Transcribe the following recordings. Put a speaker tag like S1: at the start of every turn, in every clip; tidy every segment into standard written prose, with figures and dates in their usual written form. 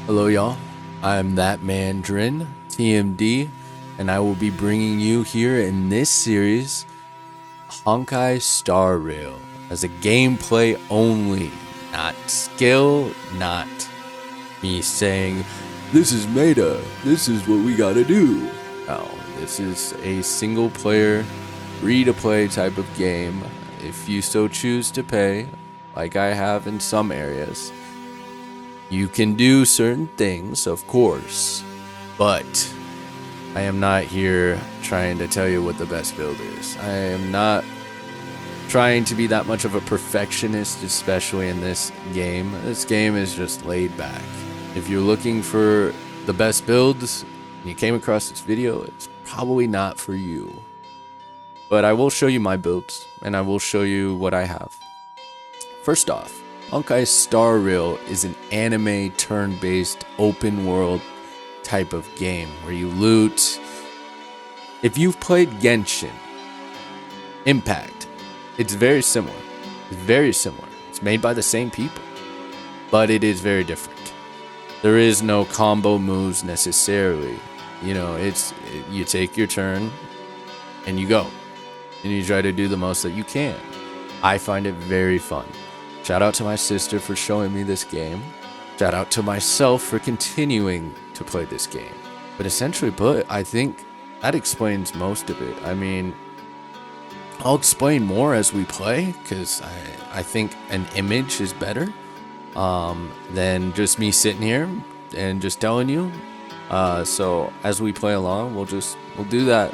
S1: Hello y'all, I'm Thatmandrin, TMD, and I will be bringing you here in this series Honkai Star Rail as a gameplay only, not skill, not me saying, this is meta, this is what we gotta do. No, this is a single player, free to play type of game, if you so choose to pay, like I have in some areas. You can do certain things, of course, but I am not here trying to tell you what the best build is. I am not trying to be that much of a perfectionist, especially in this game. This game is just laid back. If you're looking for the best builds and you came across this video, it's probably not for you. But I will show you my builds, and I will show you what I have. First off, Honkai Star Rail is an anime turn-based open world type of game where you loot. If you've played Genshin Impact, it's very similar. It's very similar. It's made by the same people, but it is very different. There is no combo moves necessarily. You know, you take your turn and you go, and you try to do the most that you can. I find it very fun. Shout out to my sister for showing me this game. Shout out to myself for continuing to play this game. But essentially, I think that explains most of it. I mean, I'll explain more as we play, because I think an image is better than just me sitting here and just telling you. So as we play along, we'll do that.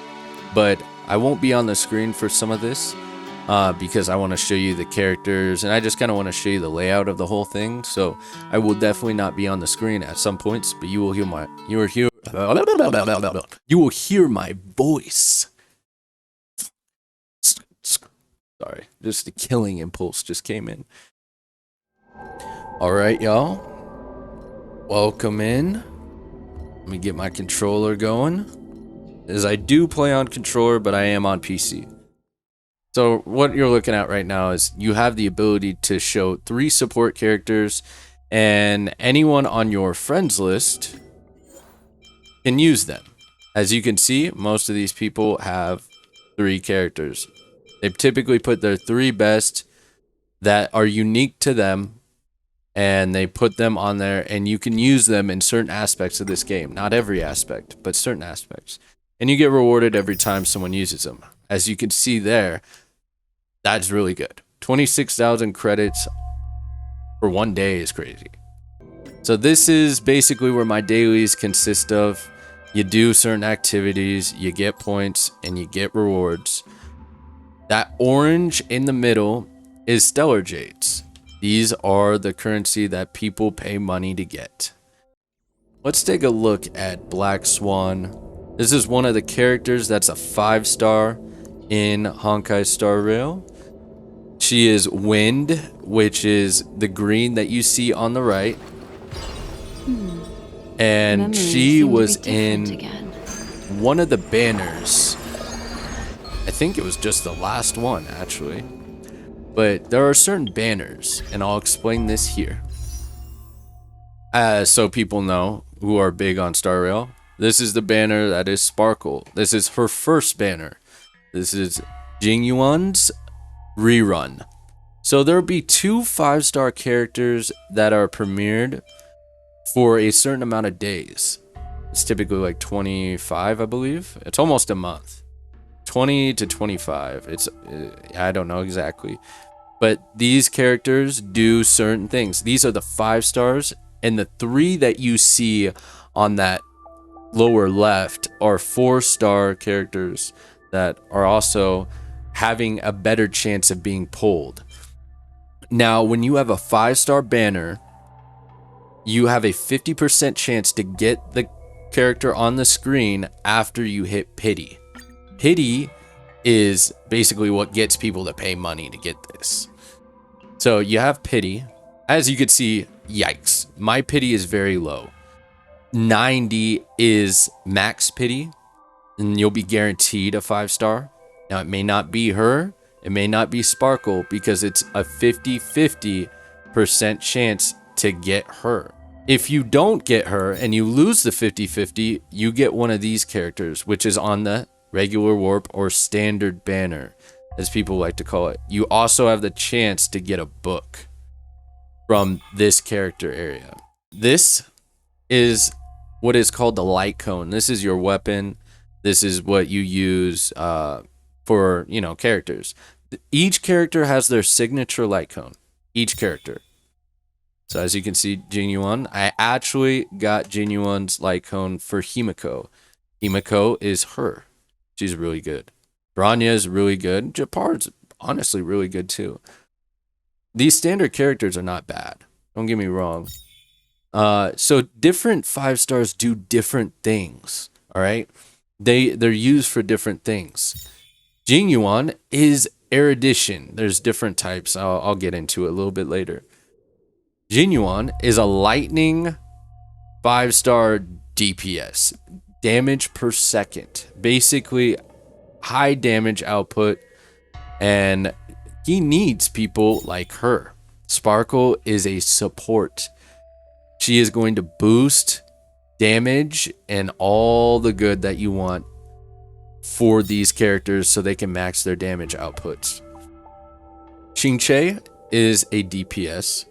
S1: But I won't be on the screen for some of this. Because I want to show you the characters, and I just kind of want to show you the layout of the whole thing. So I will definitely not be on the screen at some points, but you will hear my voice. Sorry, just the killing impulse just came in. All right, y'all, welcome in. Let me get my controller going, as I do play on controller, but I am on PC. So what you're looking at right now is you have the ability to show 3 support characters, and anyone on your friends list can use them. As you can see, most of these people have 3 characters. They've typically put their 3 best that are unique to them, and they put them on there, and you can use them in certain aspects of this game. Not every aspect, but certain aspects. And you get rewarded every time someone uses them. As you can see there, that's really good. 26,000 credits for 1 day is crazy. So this is basically where my dailies consist of. You do certain activities, you get points, and you get rewards. That orange in the middle is Stellar Jades. These are the currency that people pay money to get. Let's take a look at Black Swan. This is one of the characters that's a 5-star in Honkai Star Rail. She is Wind, which is the green that you see on the right. And she was in one of the banners. I think it was just the last one, actually. But there are certain banners, and I'll explain this here. So people know who are big on Star Rail. This is the banner that is Sparkle. This is her first banner. This is Jingyuan's Rerun. So there'll be 2 5-star characters that are premiered for a certain amount of days. It's typically like 25, I believe. It's almost a month. 20 to 25. I don't know exactly. But these characters do certain things. These are the 5 stars, and the 3 that you see on that lower left are 4-star characters that are also having a better chance of being pulled. Now, when you have a 5-star banner, you have a 50% chance to get the character on the screen after you hit pity. Pity is basically what gets people to pay money to get this. So you have pity. As you can see, yikes, my pity is very low. 90 is max pity, and you'll be guaranteed a 5-star. Now, it may not be her, it may not be Sparkle, because it's a 50-50% chance to get her. If you don't get her and you lose the 50/50, you get one of these characters, which is on the regular warp or standard banner, as people like to call it. You also have the chance to get a book from this character area. This is what is called the light cone. This is your weapon. This is what you use for, characters. Each character has their signature light cone. Each character. So as you can see, Jinyuan, I actually got Jinyuan's light cone for Himiko. Himiko is her. She's really good. Bronya is really good. Japar's honestly really good too. These standard characters are not bad. Don't get me wrong. So different 5-stars do different things. All right, they're used for different things. Jinyuan is erudition. There's different types. I'll get into it a little bit later. Jinyuan is a lightning 5-star DPS, damage per second, basically high damage output, and he needs people like her. Sparkle is a support. She is going to boost damage and all the good that you want for these characters so they can max their damage outputs. Xingche is a DPS.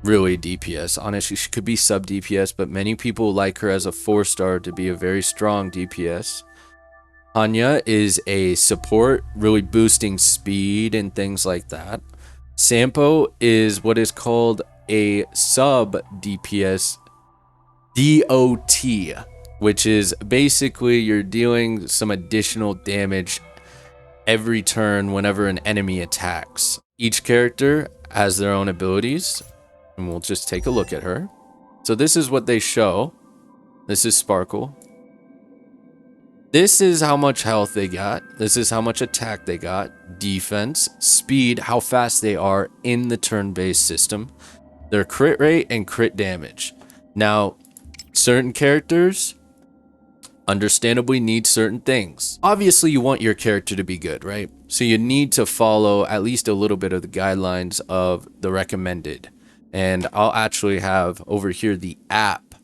S1: Really DPS. Honestly, she could be sub DPS, but many people like her as a 4-star to be a very strong DPS. Anya is a support, really boosting speed and things like that. Sampo is what is called a sub DPS DOT, which is basically you're dealing some additional damage every turn whenever an enemy attacks. Each character has their own abilities, and we'll just take a look at her. So this is what they show. This is Sparkle. This is how much health they got. This is how much attack they got. Defense, speed, how fast they are in the turn-based system. Their crit rate and crit damage. Now, certain characters understandably need certain things. Obviously, you want your character to be good, right? So you need to follow at least a little bit of the guidelines of the recommended. And I'll actually have over here the app,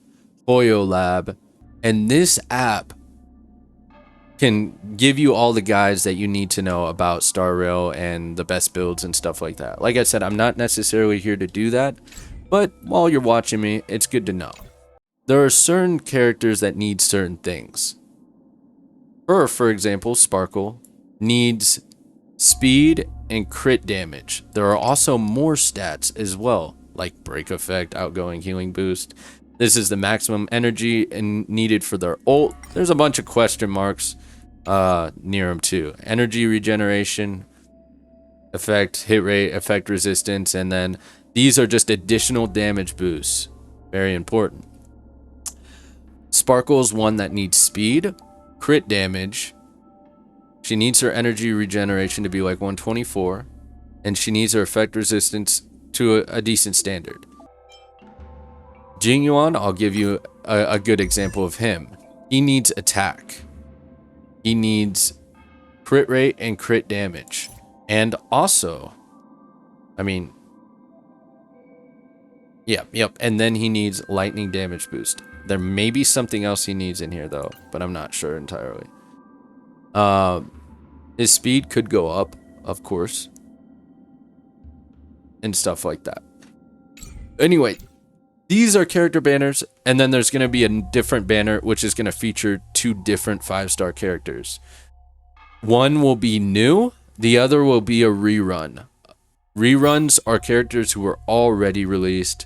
S1: Hoyo Lab, and this app can give you all the guides that you need to know about Star Rail and the best builds and stuff like that. Like I said, I'm not necessarily here to do that, but while you're watching me, it's good to know. There are certain characters that need certain things. Her, for example, Sparkle, needs speed and crit damage. There are also more stats as well, like break effect, outgoing healing boost. This is the maximum energy and needed for their ult. There's a bunch of question marks near them too. Energy regeneration, effect, hit rate, effect resistance, and then these are just additional damage boosts. Very important. Sparkle is one that needs speed, crit damage. She needs her energy regeneration to be like 124, and she needs her effect resistance to a decent standard. Jinyuan, I'll give you a good example of him. He needs attack. He needs crit rate and crit damage. And also, yep. And then he needs lightning damage boost. There may be something else he needs in here though, but I'm not sure entirely. His speed could go up, of course, and stuff like that. Anyway, these are character banners, and then there's going to be a different banner which is going to feature 2 different 5-star characters. One will be new, the other will be a rerun. Reruns are characters who were already released,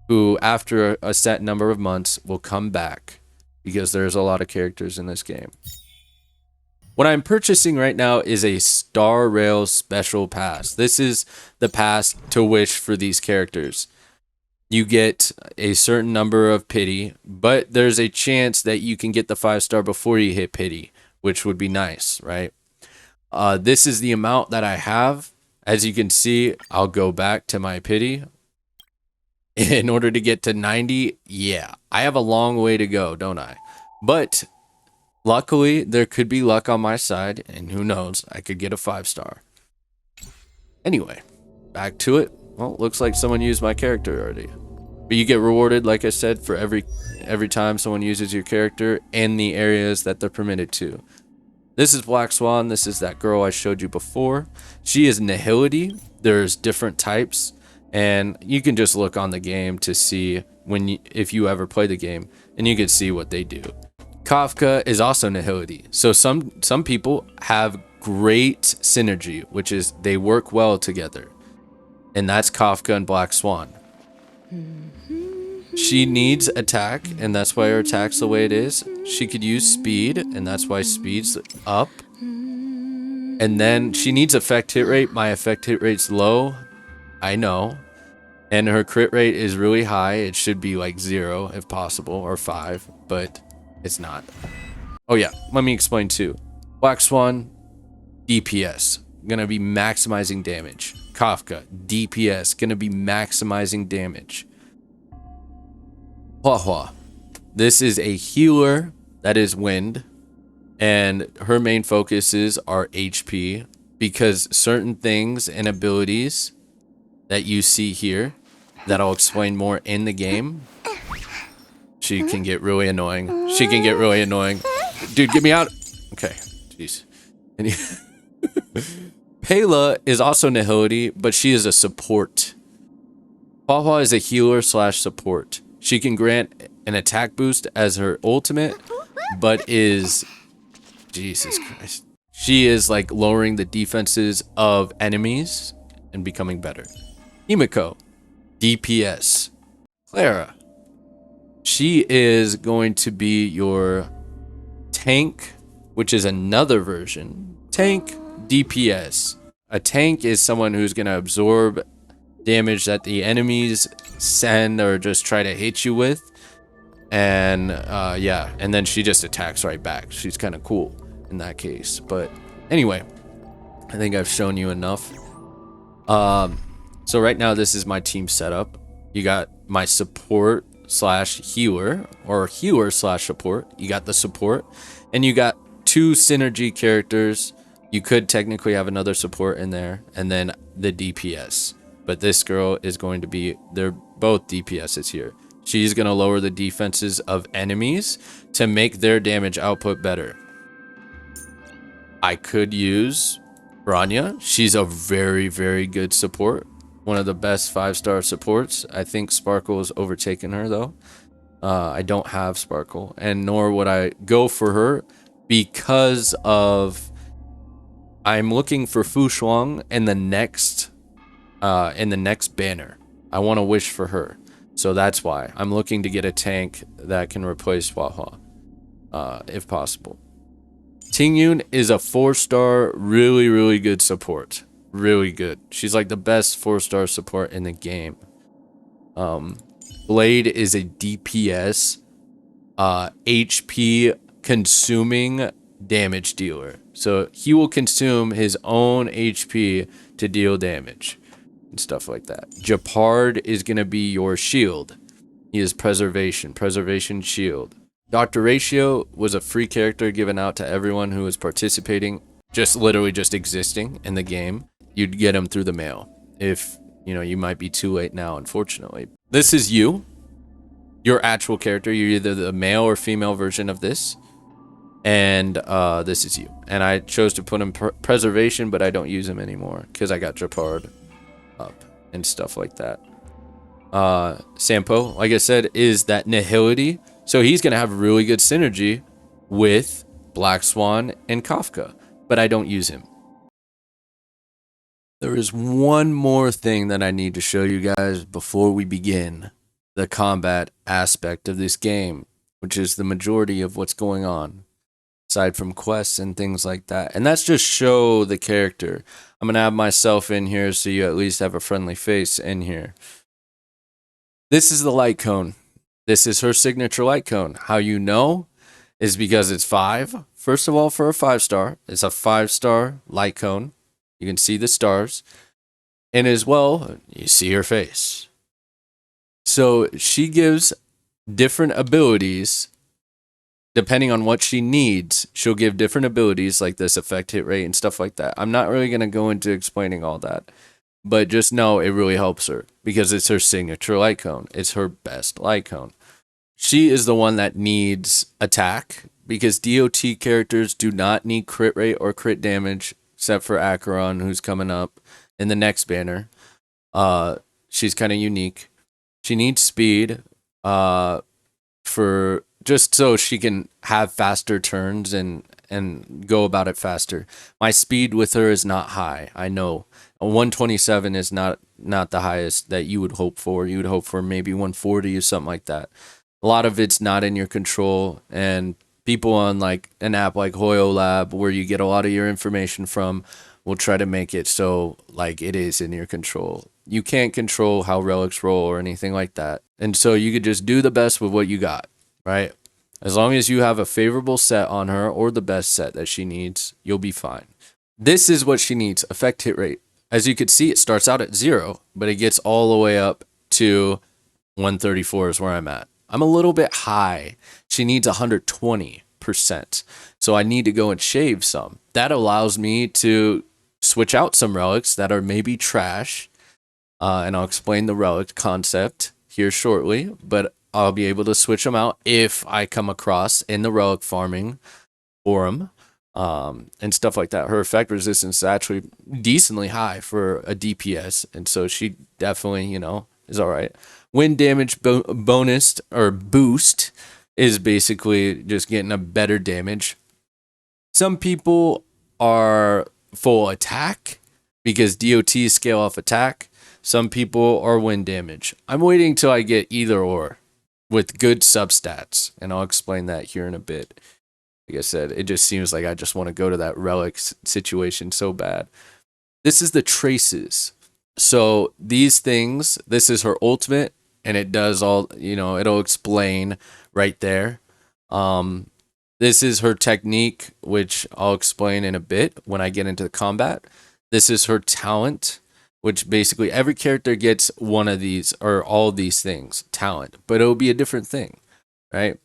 S1: who after a set number of months will come back, because there's a lot of characters in this game. What I'm purchasing right now is a Star Rail special pass. This is the pass to wish for these characters. You get a certain number of pity, but there's a chance that you can get the 5-star before you hit pity, which would be nice, right? This is the amount that I have. As you can see, I'll go back to my pity. In order to get to 90, yeah, I have a long way to go, don't I? But luckily, there could be luck on my side, and who knows, I could get a 5-star. Anyway, back to it. Well, looks like someone used my character already. But you get rewarded, like I said, for every time someone uses your character in the areas that they're permitted to. This is Black Swan. This is that girl I showed you before. She is Nihility. There's different types, and you can just look on the game to see if you ever play the game, and you can see what they do. Kafka is also Nihility. So some people have great synergy, which is they work well together, and that's Kafka and Black Swan. She needs attack, and that's why her attack's the way it is. She could use speed, and that's why speed's up. And then she needs effect hit rate. My effect hit rate's low, I know. And her crit rate is really high. It should be like 0 if possible, or 5, but it's not. Oh yeah, let me explain too. Black Swan, DPS, gonna be maximizing damage. Kafka, DPS, gonna be maximizing damage. Hua Hua, this is a healer that is wind, and her main focuses are HP, because certain things and abilities that you see here that I'll explain more in the game, she can get really annoying. She can get really annoying. Dude, get me out. Okay, jeez. Pela is also Nihility, but she is a support. Hua Hua is a healer slash support. She can grant an attack boost as her ultimate, but is... Jesus Christ. She is like lowering the defenses of enemies and becoming better. Himiko, DPS. Clara, she is going to be your tank, which is another version. Tank, DPS. A tank is someone who's going to absorb damage that the enemies send or just try to hit you with, and yeah, and then she just attacks right back. She's kind of cool in that case. But anyway, I think I've shown you enough. So right now this is my team setup. You got my support slash healer, or healer slash support. You got the support, and you got 2 synergy characters. You could technically have another support in there, and then the DPS. But this girl is going to be, they're both DPSs here. She's going to lower the defenses of enemies to make their damage output better. I could use Rania. She's a very, very good support. One of the best 5-star supports. I think Sparkle has overtaken her, though. I don't have Sparkle, and nor would I go for her, because of I'm looking for Fu Shuang in the next banner. I want to wish for her, so that's why I'm looking to get a tank that can replace Hua Hua, if possible. Tingyun is a 4-star, really, really good support. Really good. She's like the best 4-star support in the game. Blade is a DPS, HP consuming damage dealer. So he will consume his own HP to deal damage and stuff like that. Japard is going to be your shield. He is preservation shield. Dr. Ratio was a free character given out to everyone who was participating, literally just existing in the game. You'd get him through the mail. If, you might be too late now, unfortunately. This is you. Your actual character. You're either the male or female version of this. And this is you. And I chose to put him preservation, but I don't use him anymore because I got Japard up and stuff like that. Sampo, like I said, is that Nihility. So he's going to have really good synergy with Black Swan and Kafka, but I don't use him. There is one more thing that I need to show you guys before we begin the combat aspect of this game, which is the majority of what's going on, aside from quests and things like that. And that's just show the character. I'm going to have myself in here so you at least have a friendly face in here. This is the light cone. This is her signature light cone. How you know is because it's 5. First of all, for a 5-star, it's a 5-star light cone. You can see the stars. And as well, you see her face. So she gives different abilities depending on what she needs. She'll give different abilities like this effect hit rate and stuff like that. I'm not really going to go into explaining all that. but just know it really helps her because it's her signature light cone. It's her best light cone. She is the one that needs attack because DOT characters do not need crit rate or crit damage, except for Acheron, who's coming up in the next banner. She's kind of unique. She needs speed for just so she can have faster turns and go about it faster. My speed with her is not high. I know a 127 is not the highest that you would hope for. You would hope for maybe 140 or something like that. A lot of it's not in your control, and people on like an app like Hoyo Lab, where you get a lot of your information from, will try to make it so like it is in your control. You can't control how relics roll or anything like that, and so you could just do the best with what you got, right? As long as you have a favorable set on her or the best set that she needs, you'll be fine. This is what she needs: effect hit rate. As you can see, it starts out at 0, but it gets all the way up to 134 is where I'm at. I'm a little bit high. She needs 120%. So I need to go and shave some. That allows me to switch out some relics that are maybe trash. And I'll explain the relic concept here shortly. But I'll be able to switch them out if I come across in the relic farming forum and stuff like that. Her effect resistance is actually decently high for a DPS. And so she definitely, is all right. Wind damage bonus or boost is basically just getting a better damage. Some people are full attack because DOTs scale off attack. Some people are wind damage. I'm waiting till I get either or with good substats, and I'll explain that here in a bit. Like I said, it just seems like I just want to go to that relic situation so bad. This is the traces. So these things, this is her ultimate, and it does all, it'll explain right there. This is her technique, which I'll explain in a bit when I get into the combat. This is her talent, which basically every character gets one of these or all of these things, talent, but it'll be a different thing, right?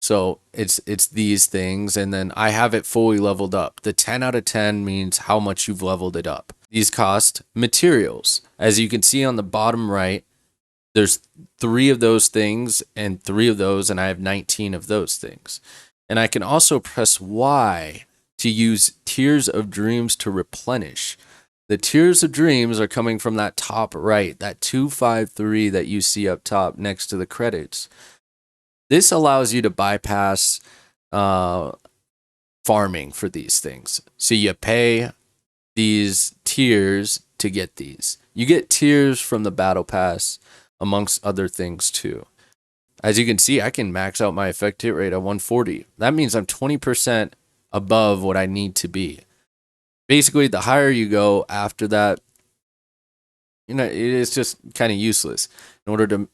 S1: So it's these things, and then I have it fully leveled up. The 10 out of 10 means how much you've leveled it up. These cost materials. As you can see on the bottom right, there's 3 of those things and 3 of those, and I have 19 of those things. And I can also press Y to use Tears of Dreams to replenish. The Tears of Dreams are coming from that top right, that 253 that you see up top next to the credits. This allows you to bypass farming for these things. So you pay these tiers to get these. You get tiers from the battle pass, amongst other things too. As you can see, I can max out my effect hit rate at 140. That means I'm 20% above what I need to be. Basically, the higher you go after that, it's just kind of useless. In order to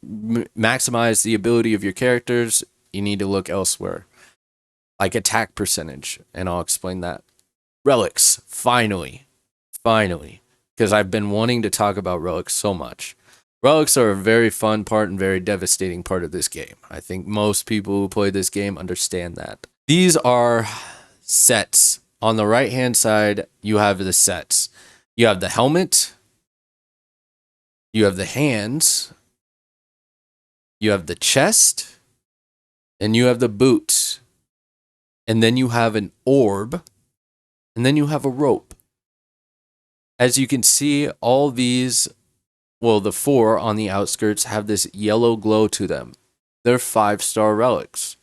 S1: maximize the ability of your characters, you need to look elsewhere. Like attack percentage, and I'll explain that. Relics, finally. Because I've been wanting to talk about relics so much. Relics are a very fun part and very devastating part of this game. I think most people who play this game understand that. These are sets. On the right-hand side, you have the sets. You have the helmet. You have the hands. You have the chest. And you have the boots. And then you have an orb. And then you have a rope. As you can see, all these, well, the 4 on the outskirts have this yellow glow to them. They're 5-star relics.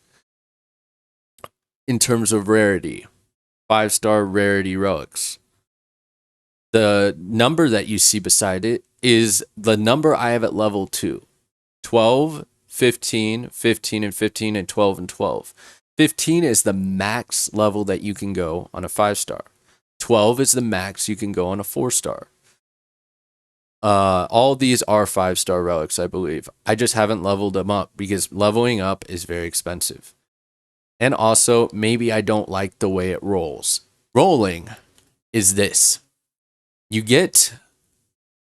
S1: In terms of rarity, 5-star rarity relics. The number that you see beside it is the number I have at level 2. 12, 15, 15 and 15, and 12 and 12. 15 is the max level that you can go on a 5-star. 12 is the max you can go on a 4-star. All these are 5-star relics, I believe. I just haven't leveled them up because leveling up is very expensive. And also, maybe I don't like the way it rolls. Rolling is this. You get,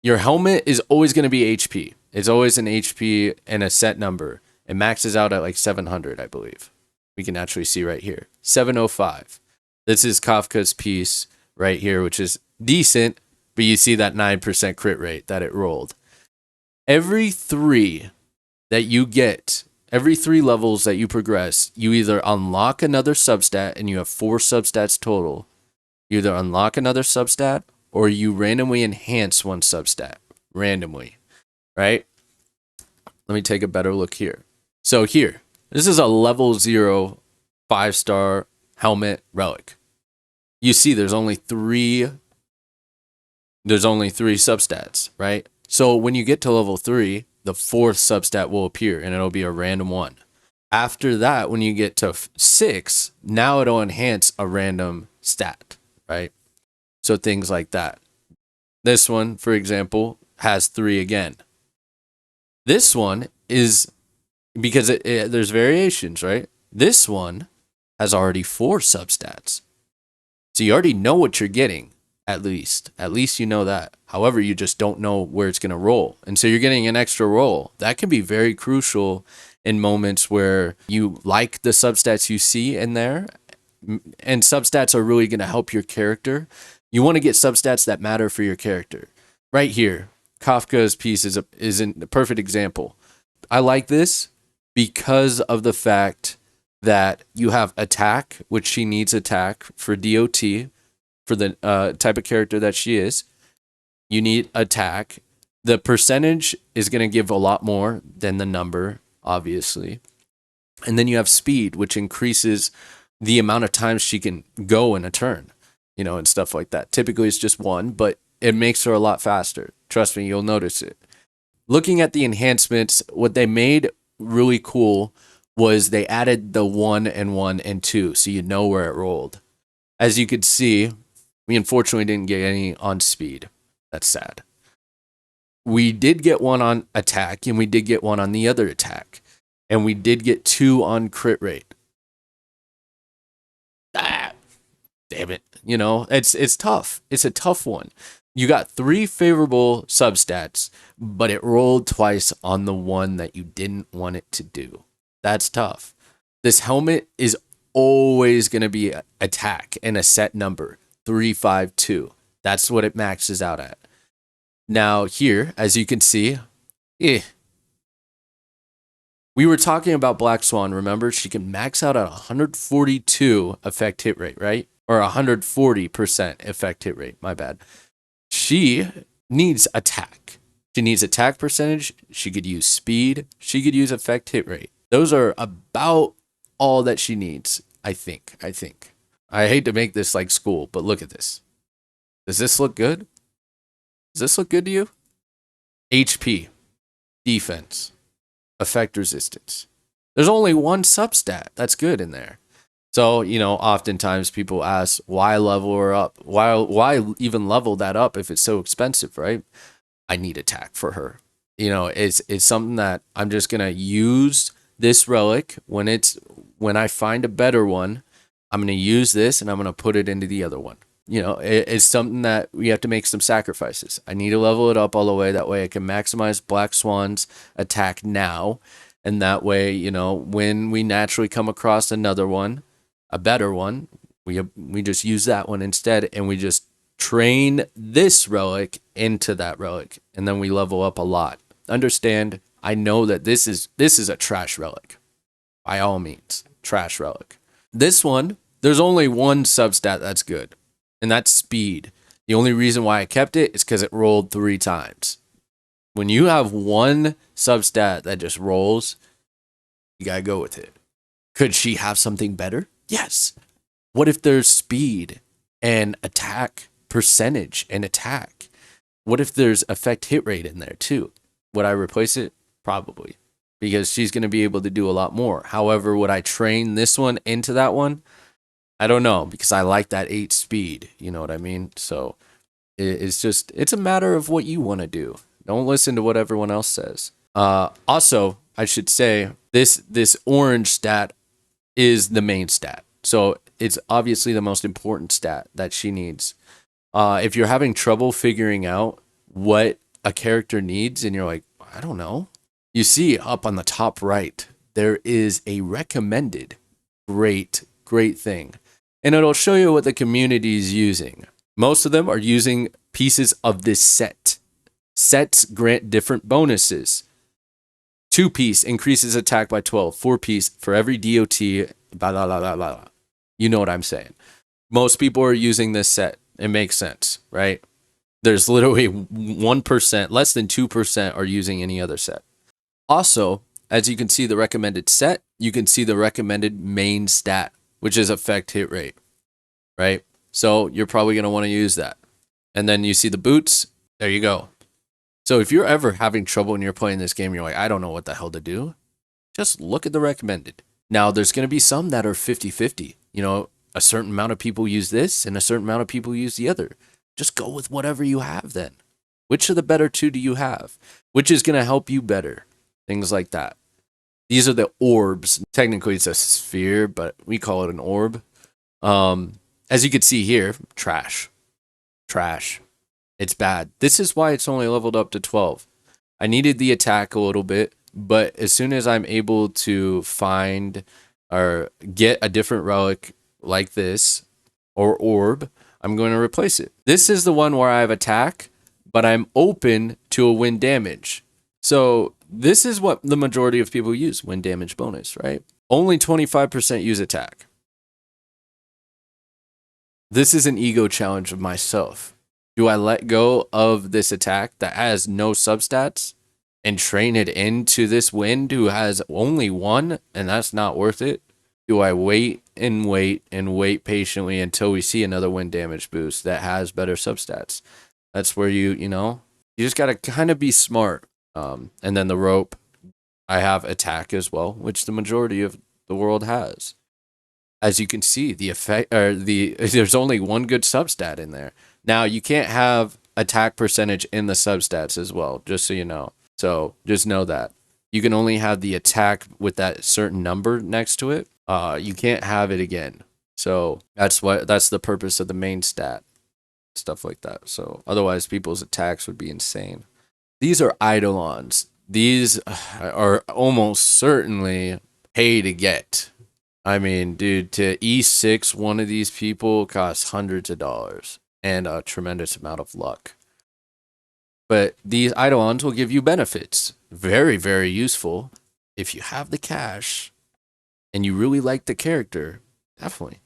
S1: your helmet is always going to be HP. It's always an HP and a set number. It maxes out at like 700, I believe. We can actually see right here. 705. This is Kafka's piece right here, which is decent, but you see that 9% crit rate that it rolled. Every 3 that you get, every 3 levels that you progress, you either unlock another substat, and you have 4 substats total. You either unlock another substat or you randomly enhance one substat randomly, right? Let me take a better look here. So here, this is a level 0 5-star helmet relic. You see there's only 3 substats, right? So when you get to level 3, the 4th substat will appear and it'll be a random one. After that, when you get to 6, now it'll enhance a random stat, right? So things like that. This one, for example, has 3 again. This one is, because there's variations, right? This one has already 4 substats. So you already know what you're getting, at least. At least you know that. However, you just don't know where it's going to roll. And so you're getting an extra roll. That can be very crucial in moments where you like the substats you see in there. And substats are really going to help your character. You want to get substats that matter for your character. Right here, Kafka's piece is a perfect example. I like this because of the fact that you have attack, which she needs attack for DOT, for the type of character that she is. You need attack. The percentage is going to give a lot more than the number, obviously. And then you have speed, which increases the amount of times she can go in a turn, and stuff like that. Typically it's just 1, but it makes her a lot faster. Trust me, you'll notice it. Looking at the enhancements, what they made really cool was they added the 1 and 1 and 2, so you know where it rolled. As you could see, we unfortunately didn't get any on speed. That's sad. We did get 1 on attack, and we did get 1 on the other attack. And we did get 2 on crit rate. Damn it. It's tough. It's a tough one. You got 3 favorable substats, but it rolled twice on the one that you didn't want it to do. That's tough. This helmet is always going to be attack and a set number, 352. That's what it maxes out at. Now here, as you can see, we were talking about Black Swan, remember? She can max out at 142 effect hit rate, right? Or 140% effect hit rate, my bad. She needs attack. She needs attack percentage. She could use speed. She could use effect hit rate. Those are about all that she needs, I think. I hate to make this like school, but look at this. Does this look good? Does this look good to you? HP, defense, effect resistance. There's only 1 substat that's good in there. So, oftentimes people ask, why level her up? Why even level that up if it's so expensive, right? I need attack for her. It's something that I'm just going to use this relic when I find a better one. I'm going to use this and I'm going to put it into the other one. It's something that we have to make some sacrifices. I need to level it up all the way. That way I can maximize Black Swan's attack now. And that way, when we naturally come across another one, a better one, we just use that one instead. And we just train this relic into that relic. And then we level up a lot. Understand, I know that this is a trash relic. By all means, trash relic. This one, there's only 1 substat that's good. And that's speed. The only reason why I kept it is because it rolled 3 times. When you have 1 substat that just rolls, you gotta go with it. Could she have something better? Yes. What if there's speed and attack percentage and attack? What if there's effect hit rate in there too? Would I replace it? Probably. Because she's going to be able to do a lot more. However, would I train this one into that one? I don't know, because I like that 8 speed. You know what I mean? So it's a matter of what you want to do. Don't listen to what everyone else says. Also, I should say, this orange stat is the main stat. So it's obviously the most important stat that she needs. If you're having trouble figuring out what a character needs and you're like, I don't know. You see up on the top right, there is a recommended great thing. And it'll show you what the community is using. Most of them are using pieces of this set. Sets grant different bonuses. 2-piece increases attack by 12. 4-piece for every DOT, blah, blah, blah, blah, blah. You know what I'm saying. Most people are using this set. It makes sense, right? There's literally 1%, less than 2% are using any other set. Also, as you can see the recommended set, you can see the recommended main stat, which is effect hit rate, right? So you're probably going to want to use that. And then you see the boots. There you go. So if you're ever having trouble and you're playing this game, you're like, I don't know what the hell to do, just look at the recommended. Now, there's going to be some that are 50-50. You know, a certain amount of people use this and a certain amount of people use the other. Just go with whatever you have then. Which of the better two do you have? Which is going to help you better? Things like that. These are the orbs. Technically, it's a sphere, but we call it an orb. As you can see here, trash. Trash. It's bad. This is why it's only leveled up to 12. I needed the attack a little bit, but as soon as I'm able to find or get a different relic like this or orb, I'm going to replace it. This is the one where I have attack, but I'm open to a wind damage. So this is what the majority of people use, wind damage bonus, right? Only 25% use attack. This is an ego challenge of myself. Do I let go of this attack that has no substats and train it into this wind who has only one and that's not worth it? Do I wait and wait and wait patiently until we see another wind damage boost that has better substats? That's where you just got to kind of be smart. And then the rope, I have attack as well, which the majority of the world has. As you can see, the effect or there's only one good substat in there. Now, you can't have attack percentage in the substats as well, just so you know. So just know that. You can only have the attack with that certain number next to it. You can't have it again. So that's the purpose of the main stat. Stuff like that. So otherwise, people's attacks would be insane. These are Eidolons. These are almost certainly pay to get. I mean, dude, to E6 one of these people costs hundreds of dollars and a tremendous amount of luck. But these Eidolons will give you benefits. Very, very useful. If you have the cash and you really like the character, definitely.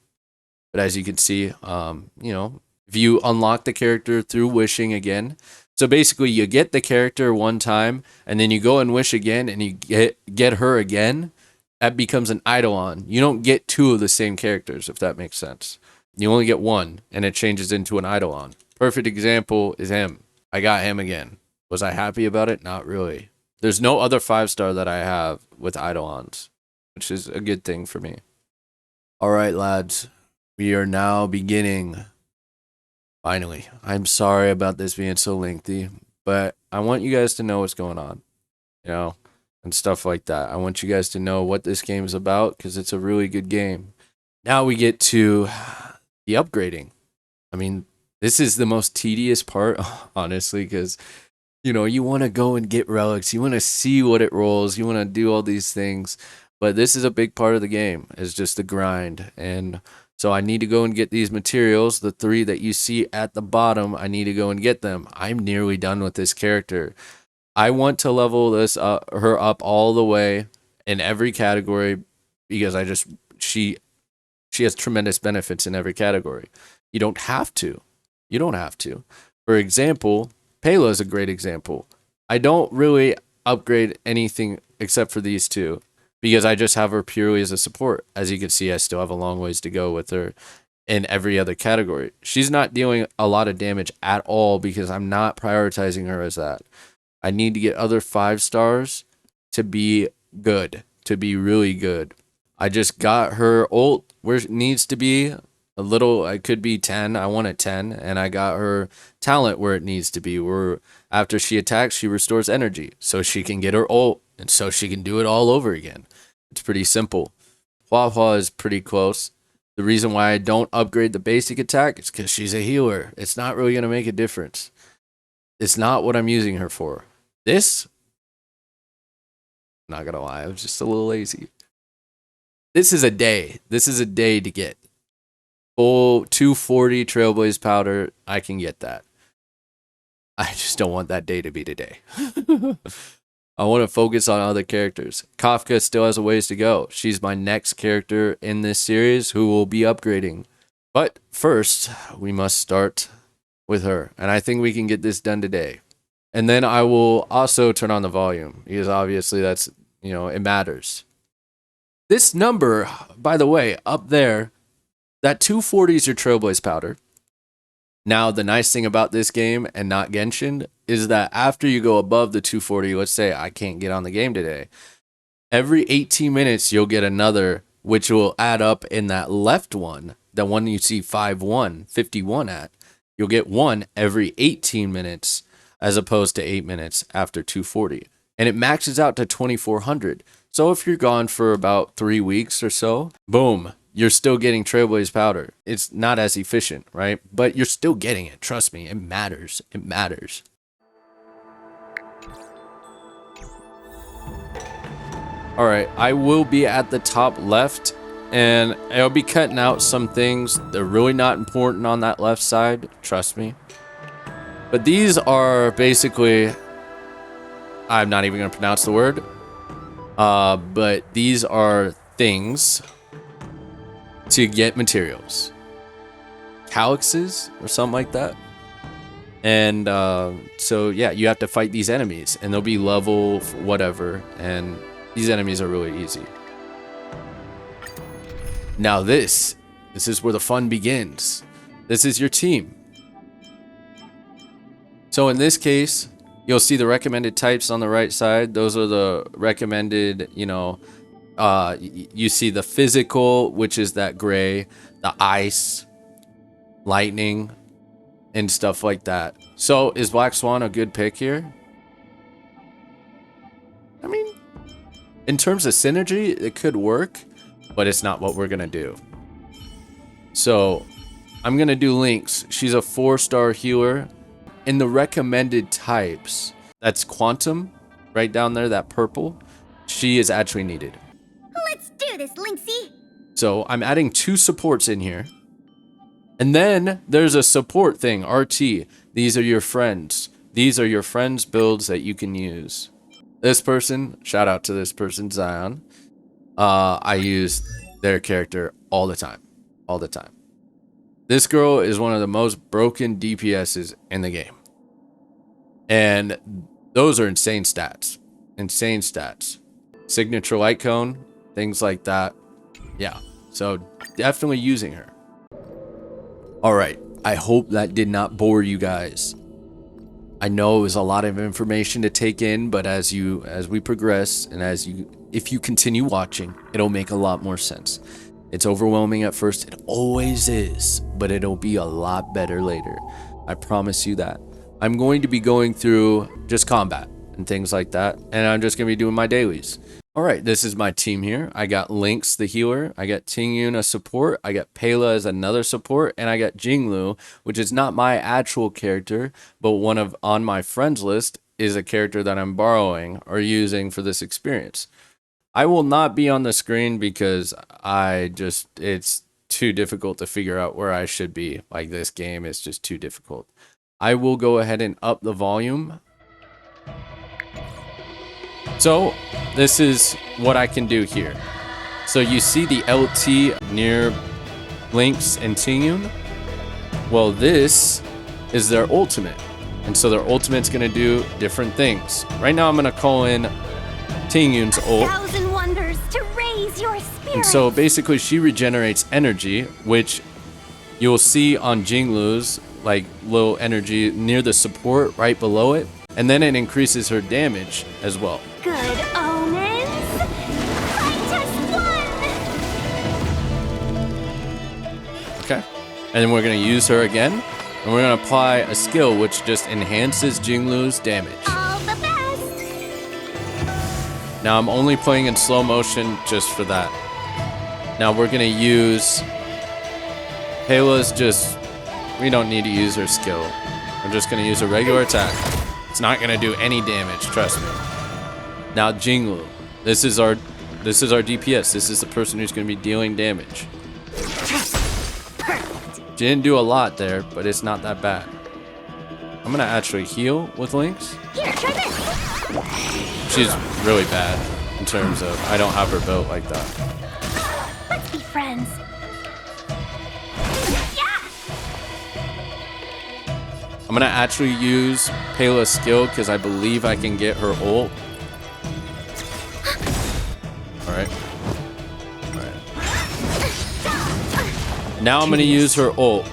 S1: But as you can see, if you unlock the character through wishing again, so basically you get the character one time and then you go and wish again and you get her again, that becomes an Eidolon. You don't get two of the same characters, if that makes sense. You only get one, and it changes into an Eidolon. Perfect example is him. I got him again. Was I happy about it? Not really. There's no other 5-star that I have with Eidolons, which is a good thing for me. All right, lads. We are now beginning. Finally. I'm sorry about this being so lengthy, but I want you guys to know what's going on. And stuff like that. I want you guys to know what this game is about because it's a really good game. Now we get to the upgrading. I mean, this is the most tedious part, honestly, because, you want to go and get relics. You want to see what it rolls. You want to do all these things. But this is a big part of the game. It's just the grind. And so I need to go and get these materials. The 3 that you see at the bottom, I need to go and get them. I'm nearly done with this character. I want to level her up all the way in every category because she has tremendous benefits in every category. You don't have to. For example, Pela is a great example. I don't really upgrade anything except for these two because I just have her purely as a support. As you can see, I still have a long ways to go with her in every other category. She's not dealing a lot of damage at all because I'm not prioritizing her as that. I need to get other 5-stars to be good, to be really good. I just got her ult where it needs to be a little. I could be 10. I want it 10. And I got her talent where it needs to be, where after she attacks, she restores energy so she can get her ult and so she can do it all over again. It's pretty simple. Hua Hua is pretty close. The reason why I don't upgrade the basic attack is because she's a healer. It's not really going to make a difference. It's not what I'm using her for. This, not gonna lie, I was just a little lazy. This is a day. This is a day to get. Full 240 Trailblaze powder, I can get that. I just don't want that day to be today. I want to focus on other characters. Kafka still has a ways to go. She's my next character in this series who will be upgrading. But first, we must start with her. And I think we can get this done today. And then I will also turn on the volume because obviously that's, it matters. This number, by the way, up there, that 240 is your Trailblaze powder. Now, the nice thing about this game and not Genshin is that after you go above the 240, let's say I can't get on the game today, every 18 minutes you'll get another, which will add up in that left one, the one you see 51 at. You'll get one every 18 minutes as opposed to 8 minutes after 240. And it maxes out to 2400. So if you're gone for about 3 weeks or so, boom, you're still getting Trailblaze powder. It's not as efficient, right? But you're still getting it. Trust me, it matters. It matters. All right, I will be at the top left, and I'll be cutting out some things. They're really not important on that left side. Trust me. But these are basically, I'm not even going to pronounce the word. But these are things to get materials, calyxes or something like that. And so yeah, you have to fight these enemies and they'll be level whatever, and these enemies are really easy. Now this is where the fun begins. This is your team. So in this case, you'll see the recommended types on the right side. Those are the recommended, you see the physical, which is that gray, the ice, lightning, and stuff like that. So is Black Swan a good pick here? I mean, in terms of synergy, it could work, but it's not what we're going to do. So I'm going to do Lynx. She's a 4-star healer. In the recommended types, that's Quantum, right down there, that purple. She is actually needed.
S2: Let's do this, Lynxie.
S1: So I'm adding 2 supports in here. And then there's a support thing, RT. These are your friends. These are your friends' builds that you can use. This person, shout out to this person, Zion. I use their character all the time. All the time. This girl is one of the most broken DPSs in the game. And those are insane stats. Insane stats. Signature light cone, things like that. Yeah, so definitely using her. All right, I hope that did not bore you guys. I know it was a lot of information to take in, but as we progress and if you continue watching, it'll make a lot more sense. It's overwhelming at first, it always is, but it'll be a lot better later. I promise you that. I'm going to be going through just combat and things like that, and I'm just going to be doing my dailies. All right, this is my team here. I got Lynx, the healer. I got Tingyun, a support. I got Pela as another support, and I got Jinglu, which is not my actual character, but one of on my friends list is a character that I'm borrowing or using for this experience. I will not be on the screen because it's too difficult to figure out where I should be. Like, this game is just too difficult. I will go ahead and up the volume. So this is what I can do here. So you see the LT near Lynx and Tingyun? Well, this is their ultimate. And so their ultimate's gonna do different things. Right now I'm gonna call in Tingyun's ult.
S2: 1,000 wonders to raise your spirit.
S1: And so basically she regenerates energy, which you'll see on Jinglu's like little energy near the support right below it. And then it increases her damage as well.
S2: Good omens. Fight us one.
S1: Okay. And then we're gonna use her again. And we're gonna apply a skill which just enhances Jinglu's damage.
S2: All the best.
S1: Now I'm only playing in slow motion just for that. Now we're gonna use Pela's we don't need to use her skill. I'm just gonna use a regular attack. It's not gonna do any damage, trust me. Now Jinglu, this is our DPS. This is the person who's gonna be dealing damage. She didn't do a lot there, but it's not that bad. I'm I'm gonna actually heal with Lynx.
S2: Here, try this.
S1: She's really bad in terms of I don't have her built like that.
S2: Let's be friends. Yeah.
S1: I'm gonna actually use Pela's skill because I believe I can get her ult. Alright. Now I'm gonna use her ult.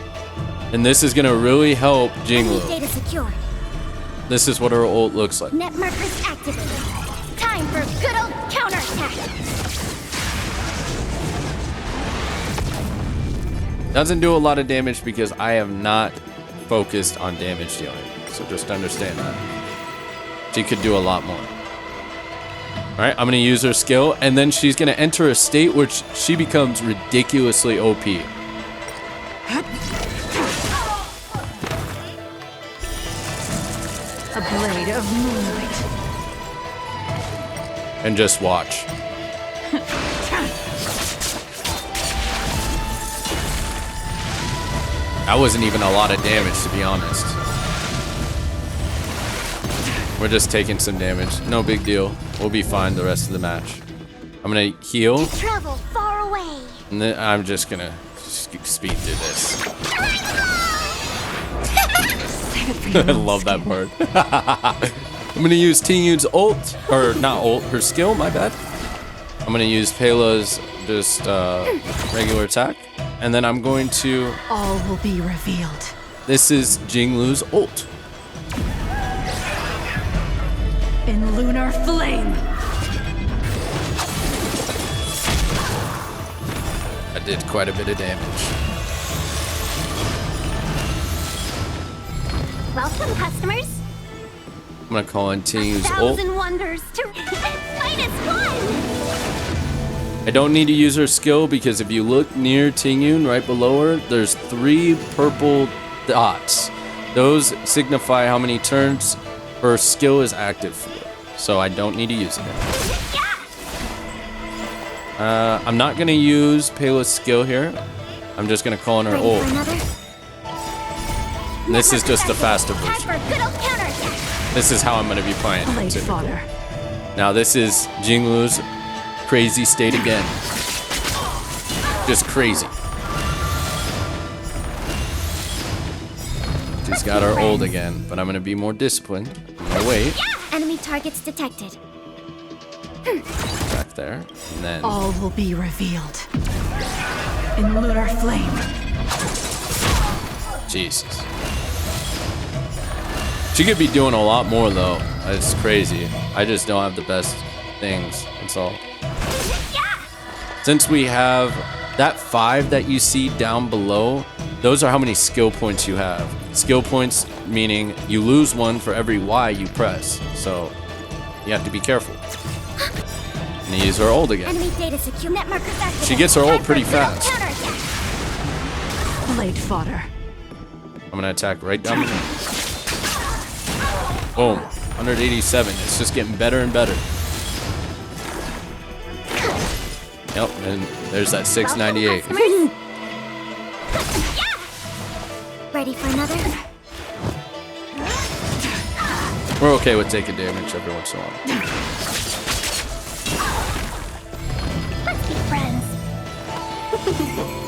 S1: And this is gonna really help Jinglu.
S2: Data secure.
S1: This is what her ult looks like.
S2: Net markers activated. Time for good old counterattack.
S1: Doesn't do a lot of damage because I have not focused on damage dealing. So just understand that. She could do a lot more. Alright, I'm gonna use her skill, and then she's gonna enter a state where she becomes ridiculously OP.
S3: A blade of moonlight.
S1: And just watch. That wasn't even a lot of damage, to be honest. We're just taking some damage. No big deal. We'll be fine the rest of the match. I'm gonna heal.
S2: Travel far away.
S1: And then I'm just gonna speed through this. I love that part. I'm gonna use Tingyun's ult, or not ult, her skill, my bad. I'm gonna use Pela's just regular attack. And then I'm going to...
S3: All will be revealed.
S1: This is Jinglu's ult.
S3: In lunar flame.
S1: I did quite a bit of damage.
S2: Welcome, customers.
S1: I'm gonna call in Tingyun's ult.
S2: 1,000 wonders to fight as one.
S1: I don't need to use her skill because if you look near Tingyun, right below her, there's 3 purple dots. Those signify how many turns her skill is active for. So I don't need to use it. I'm not gonna use Pela's skill here. I'm just gonna call in her ult. And this is just the faster version. This is how I'm gonna be playing it.
S3: Fodder.
S1: Now this is Jinglu's crazy state again. Just crazy. She's got her ult again, but I'm gonna be more disciplined. I'm gonna wait.
S2: Enemy targets detected.
S1: Back there, and then
S3: All will be revealed. In lunar flame.
S1: Jesus. She could be doing a lot more though. It's crazy. I just don't have the best things. That's all. Since we have that 5 that you see down below, those are how many skill points you have. Skill points meaning you lose 1 for every Y you press. So you have to be careful. And you use her ult again.
S2: Enemy data secure. Net markers activated.
S1: She gets her ult pretty fast.
S3: Blade fodder.
S1: I'm gonna attack right down. Boom. 187. It's just getting better and better. Yep, and there's that 698.
S2: Ready for another?
S1: We're okay with taking damage every once in a while.
S2: Let's be friends.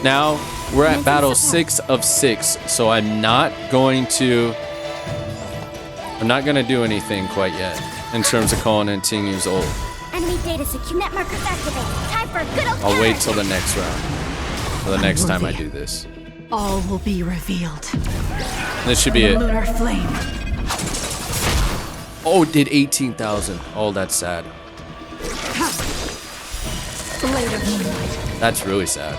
S1: Now, we're at battle 6 of 6, so I'm not going to do anything quite yet in terms of calling in Tingyun's ult.
S2: Enemy data secure. Net markers activated. Time for a good old
S1: I'll wait till the next round. For the next time I do this.
S3: All will be revealed.
S1: This should be
S3: In
S1: it.
S3: lunar flame.
S1: Oh, it did 18,000. Oh, that's sad.
S3: Blade of moonlight.
S1: That's really sad.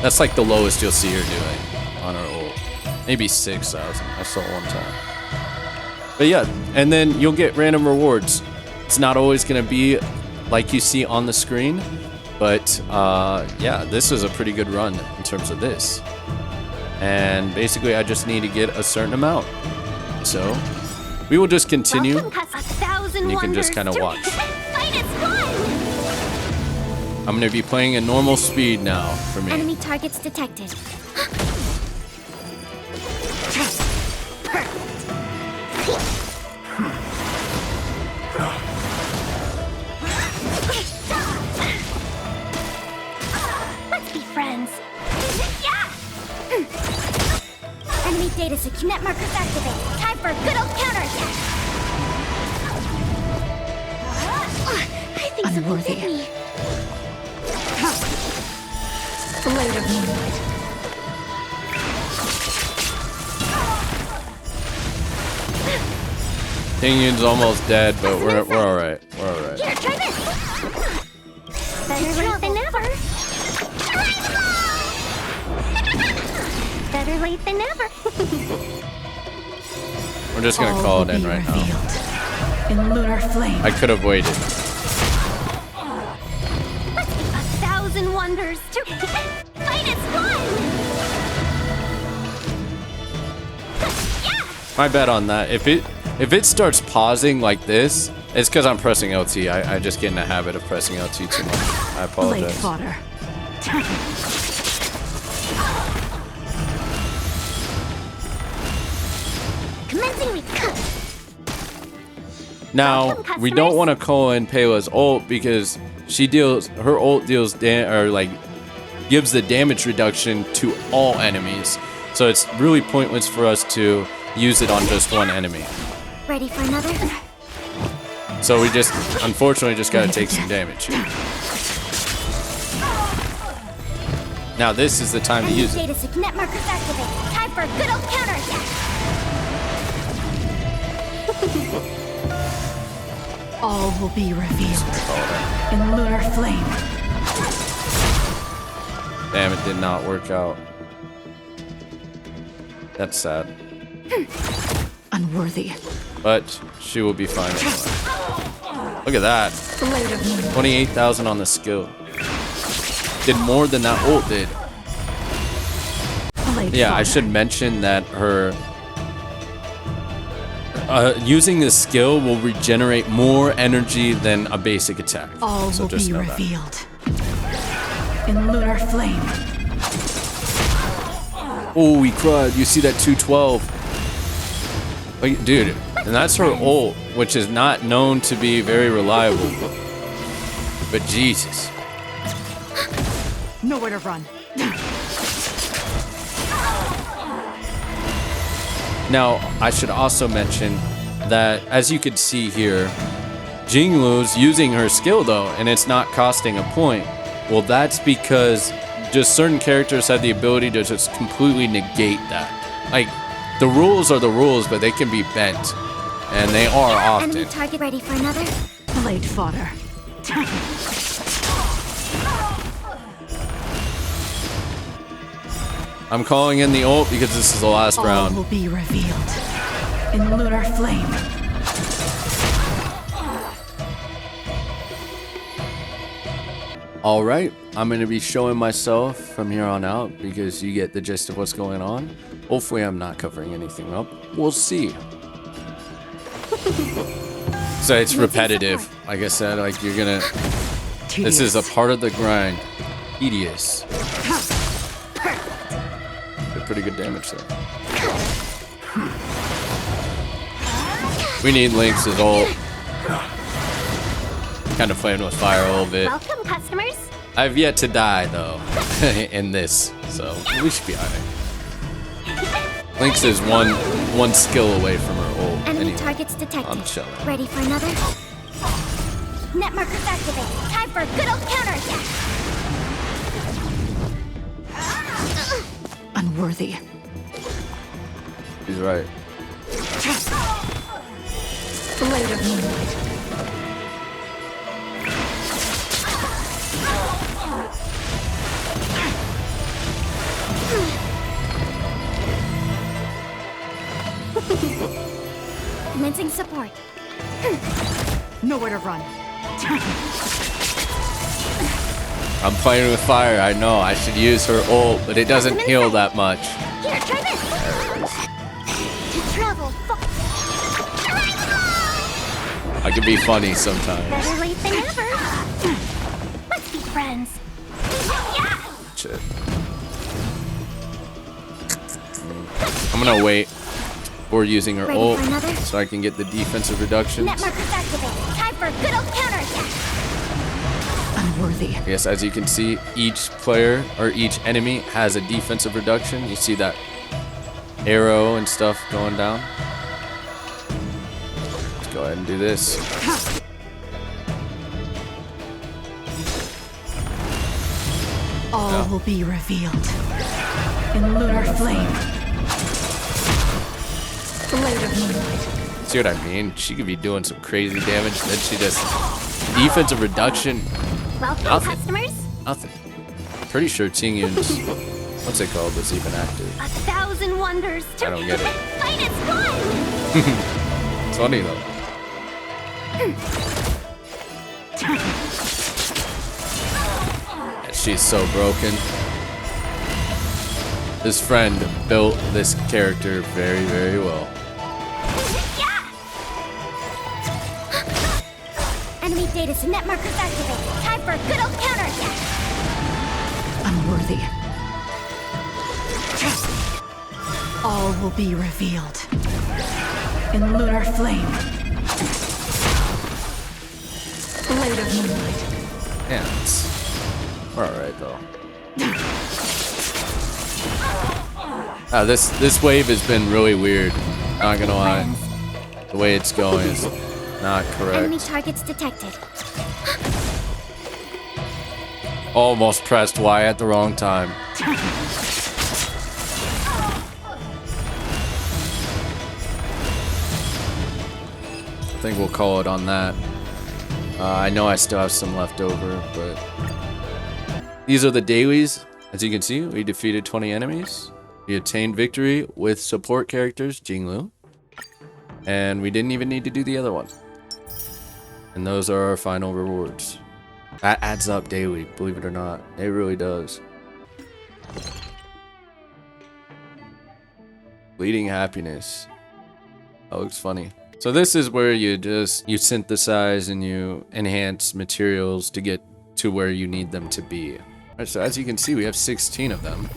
S1: That's like the lowest you'll see her doing on her ult. Maybe 6,000. I saw it one time. But yeah, and then you'll get random rewards. It's not always going to be like you see on the screen. But yeah, this is a pretty good run in terms of this. And basically, I just need to get a certain amount. So we will just continue.
S2: Welcome, and
S1: you can just kind of watch.
S2: Fight as one.
S1: I'm gonna be playing at normal speed now for me.
S2: Enemy targets detected. Let's be friends. Yeah! Enemy data net markers activate. Time for a good old counterattack. I think something hit me.
S3: Blade of moonlight.
S1: Tingyun's almost dead, but we're alright. We're alright.
S2: Here, try this. Better late than never. Better late than never.
S1: We're just gonna call it in right now.
S3: In lunar flame.
S1: I could have waited.
S2: 1,000 wonders to fight as one. Yeah.
S1: My bet on that. If it starts pausing like this, it's because I'm pressing LT. I just get in the habit of pressing LT too much. I
S3: Blade
S1: apologize.
S3: fodder.
S2: Commencing recut.
S1: Now we don't want to call in Pela's ult because her ult gives the damage reduction to all enemies. So it's really pointless for us to use it on just one enemy.
S2: Ready for another?
S1: So we just, unfortunately, just gotta take some damage. Now this is the time to use it.
S2: Data net markers activate. Time for a good old counterattack.
S3: All will be revealed in lunar flame.
S1: Damn, it did not work out. That's sad.
S3: Unworthy.
S1: But she will be fine anyway. Look at that.
S3: Blade of moonlight.
S1: 28,000 on the skill. Did more than that ult did.
S3: Blade
S1: Yeah, I
S3: fodder.
S1: should mention that her using this skill will regenerate more energy than a basic attack.
S3: All
S1: So
S3: will
S1: just
S3: be
S1: know that.
S3: revealed in lunar flame.
S1: Oh, he cried. You see that 212? Like, dude, and that's her ult, which is not known to be very reliable. But Jesus.
S3: Nowhere to run.
S1: Now, I should also mention that, as you can see here, Jinglu's using her skill though, and it's not costing a point. Well, that's because just certain characters have the ability to just completely negate that. Like, the rules are the rules, but they can be bent, and they are often.
S2: Enemy target ready for another?
S3: Blade fodder.
S1: I'm calling in the ult because this is the last
S3: All
S1: round.
S3: will be revealed in lunar flame.
S1: All right, I'm going to be showing myself from here on out because you get the gist of what's going on. Hopefully I'm not covering anything up. We'll see. So it's repetitive. Like I said, like you're going to... This is a part of the grind. Tedious. Did pretty good damage there. We need Link's ult. Kind of playing with fire a little bit.
S2: Welcome, customers.
S1: I've yet to die though in this, so we should be alright. Link's is one skill away from her ult.
S2: Enemy
S1: Anyway,
S2: targets detected.
S1: I'm chilling.
S2: Ready for another? Net markers activate. Time for a good old counterattack.
S3: Unworthy.
S1: He's right.
S3: Blade of moonlight.
S2: Commencing support.
S3: Nowhere to run.
S1: I'm playing with fire. I know I should use her ult, but it doesn't heal that much.
S2: Here, try this. To travel
S1: I can be funny sometimes.
S2: better late than never. Let's be friends.
S1: Shit. I'm gonna wait for using her
S2: Ready
S1: ult
S2: for another?
S1: so I can get the defensive reductions.
S2: Net markers activated. Time for a good old counterattack.
S3: Unworthy.
S1: Yes, as you can see, each player or each enemy has a defensive reduction. You see that arrow and stuff going down. Let's go ahead and do this.
S3: All will be revealed in lunar flame. Blade of moonlight.
S1: See what I mean? She could be doing some crazy damage, then she just defensive reduction.
S2: Welcome,
S1: Nothing.
S2: customers.
S1: Nothing. Pretty sure Tingyun's what's it called was even active.
S2: 1,000 wonders to
S1: I don't get it.
S2: fight is fun.
S1: It's funny though. Yeah, she's so broken. This friend built this character very, very well.
S2: Enemy data net markers activated. Time for a good old counterattack.
S3: Unworthy. All will be revealed in lunar flame. Blade of moonlight.
S1: Yeah, we're alright though. This wave has been really weird. Not gonna lie. The way it's going is not
S2: Enemy
S1: correct.
S2: targets detected.
S1: Almost pressed Y at the wrong time. I think we'll call it on that. I know I still have some left over, but these are the dailies. As you can see, we defeated 20 enemies. We attained victory with support characters, Jinglu. And we didn't even need to do the other one. And those are our final rewards. That adds up daily, believe it or not. It really does. Bleeding happiness. That looks funny. So this is where you synthesize and you enhance materials to get to where you need them to be. Alright, so as you can see, we have 16 of them.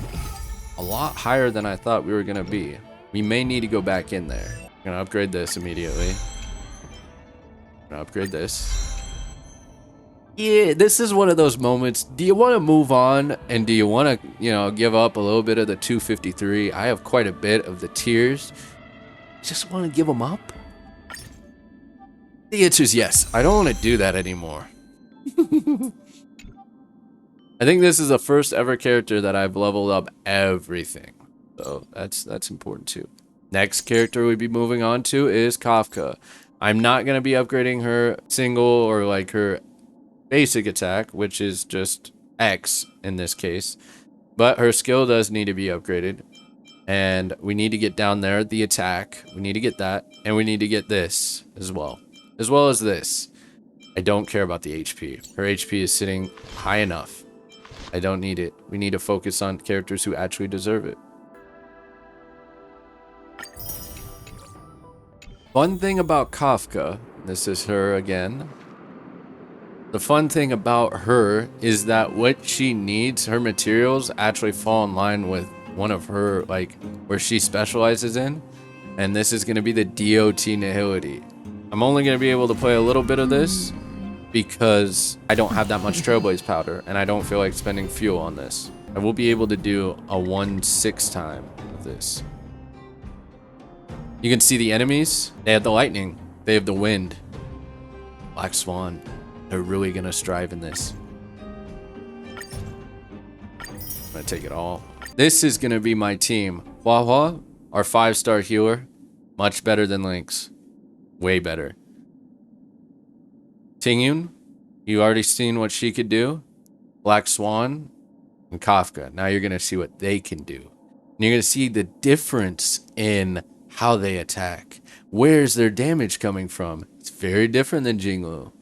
S1: A lot higher than I thought we were gonna be. We may need to go back in there. I'm gonna upgrade this immediately. I'm gonna upgrade this. Yeah, this is one of those moments. Do you want to move on and do you want to, give up a little bit of the 253? I have quite a bit of the tiers. Just want to give them up? The answer is yes. I don't want to do that anymore. I think this is the first ever character that I've leveled up everything. So that's important too. Next character we'd be moving on to is Kafka. I'm not going to be upgrading her single or like her basic attack, which is just X in this case. But her skill does need to be upgraded. And we need to get down there, the attack. We need to get that. And we need to get this as well. As well as this. I don't care about the HP. Her HP is sitting high enough. I don't need it. We need to focus on characters who actually deserve it. Fun thing about Kafka, this is her again. The fun thing about her is that what she needs, her materials actually fall in line with one of her, like, where she specializes in. And this is going to be the DOT Nihility. I'm only going to be able to play a little bit of this because I don't have that much Trailblaze powder and I don't feel like spending fuel on this. I will be able to do a 1/6 time of this. You can see the enemies. They have the lightning. They have the wind. Black Swan. They're really going to strive in this. I'm going to take it all. This is going to be my team. Hua Hua, our 5-star healer. Much better than Lynx. Way better. Tingyun, you already seen what she could do. Black Swan and Kafka. Now you're going to see what they can do. And you're going to see the difference in how they attack. Where's their damage coming from? It's very different than Jinglu.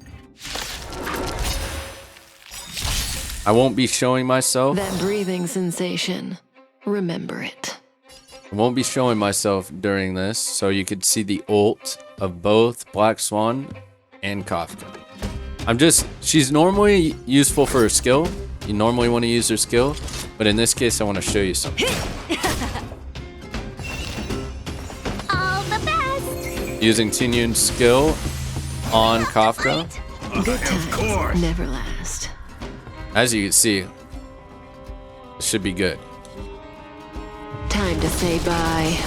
S1: I won't be showing myself.
S3: That breathing sensation. Remember it.
S1: I won't be showing myself during this, so you could see the ult of both Black Swan and Kafka. She's normally useful for her skill. You normally want to use her skill, but in this case, I want to show you something.
S2: All the best.
S1: Using Tinyun's skill on Kafka.
S3: Good times never last.
S1: As you can see, it should be good.
S3: Time to say bye.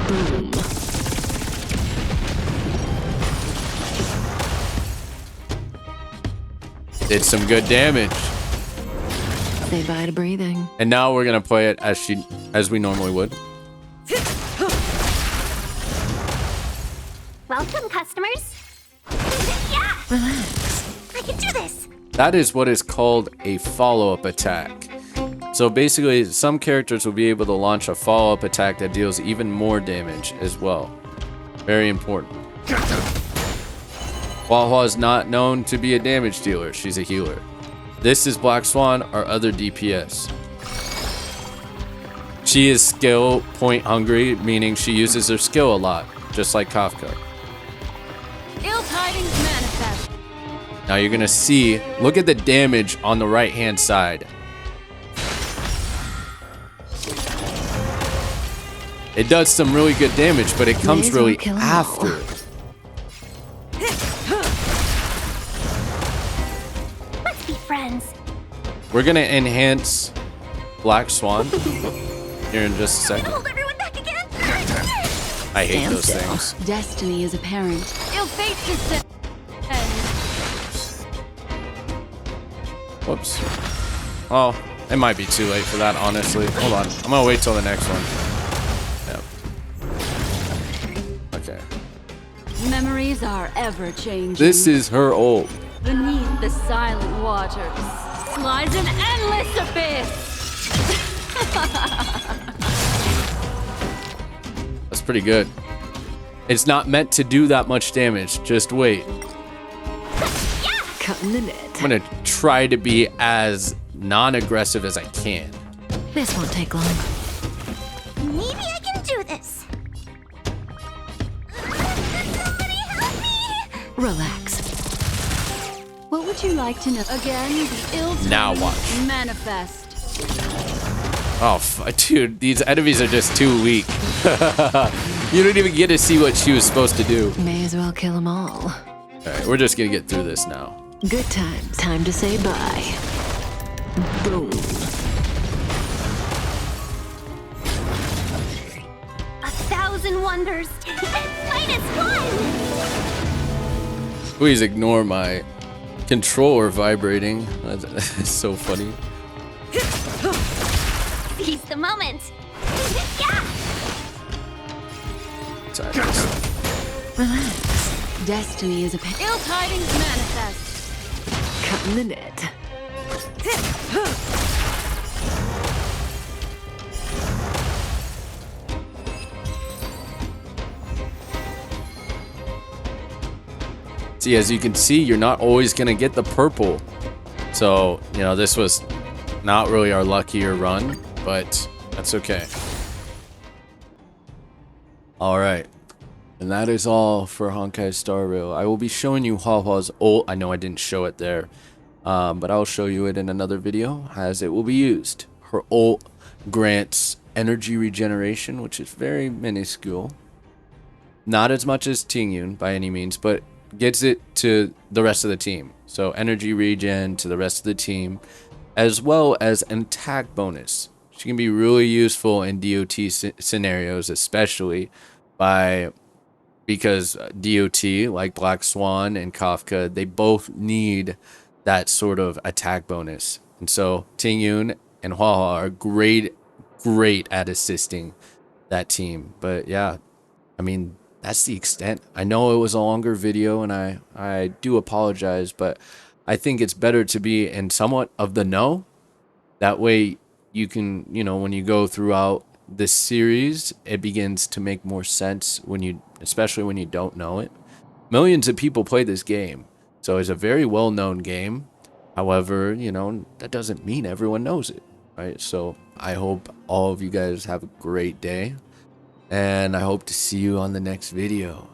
S3: Boom.
S1: Did some good damage.
S3: Say bye to breathing.
S1: And now we're gonna play it as we normally would.
S2: Welcome, customers. Yeah,
S3: Relax.
S2: I can do this.
S1: That is what is called a follow-up attack. So basically, some characters will be able to launch a follow-up attack that deals even more damage as well. Very important. Huahua is not known to be a damage dealer. She's a healer. This is Black Swan, our other DPS. She is skill point hungry, meaning she uses her skill a lot, just like Kafka.
S2: Ill tidings manifest.
S1: Now you're gonna see, look at the damage on the right-hand side. It does some really good damage, but it comes really after.
S2: Let's be friends.
S1: We're gonna enhance Black Swan here in just a second.
S2: Hold everyone back again.
S1: I hate
S3: Stand
S1: those
S3: still.
S1: things.
S3: Destiny is apparent.
S2: Ill fate descends.
S1: Whoops. Oh, it might be too late for that, honestly. Hold on. I'm gonna wait till the next one. Yep. Okay.
S4: Memories are ever changing.
S1: This is her ult.
S4: Beneath the silent waters lies an endless abyss.
S1: That's pretty good. It's not meant to do that much damage. Just wait.
S3: Cutting the net.
S1: I'm gonna try to be as non-aggressive as I can.
S3: This won't take long.
S2: Maybe I can do this. Somebody help me!
S3: Relax.
S4: What would you like to know? Again, the ill
S1: Now
S4: tidings
S1: watch.
S4: manifest.
S1: Oh, dude, these enemies are just too weak. You don't even get to see what she was supposed to do.
S3: May as well kill them all.
S1: Alright, we're just gonna get through this now.
S3: Good times. Time to say bye. Boom.
S2: 1,000 wonders. -1.
S1: Please ignore my controller vibrating. That's so funny.
S2: Seize the moment. Yeah.
S1: Sorry.
S3: Relax. Destiny is apparent.
S4: Ill tidings manifest.
S3: Cutting the net.
S1: See, as you can see, you're not always gonna get the purple. So, you know, this was not really our luckier run, but that's okay. Alright. And that is all for Honkai Star Rail. I will be showing you Huahua's ult. I know I didn't show it there, but I'll show you it in another video as it will be used. Her ult grants energy regeneration, which is very minuscule. Not as much as Tingyun by any means, but gets it to the rest of the team. So energy regen to the rest of the team, as well as an attack bonus. She can be really useful in DOT scenarios, especially because DOT, like Black Swan and Kafka, they both need that sort of attack bonus. And so Tingyun and Huahua are great at assisting that team. But yeah, I mean, that's the extent. I know it was a longer video, and I do apologize, but I think it's better to be in somewhat of the know. That way you can, you know, when you go throughout this series, it begins to make more sense especially when you don't know it. Millions of people play this game, so it's a very well-known game. However, you know, that doesn't mean everyone knows it, right? So I hope all of you guys have a great day, and I hope to see you on the next video.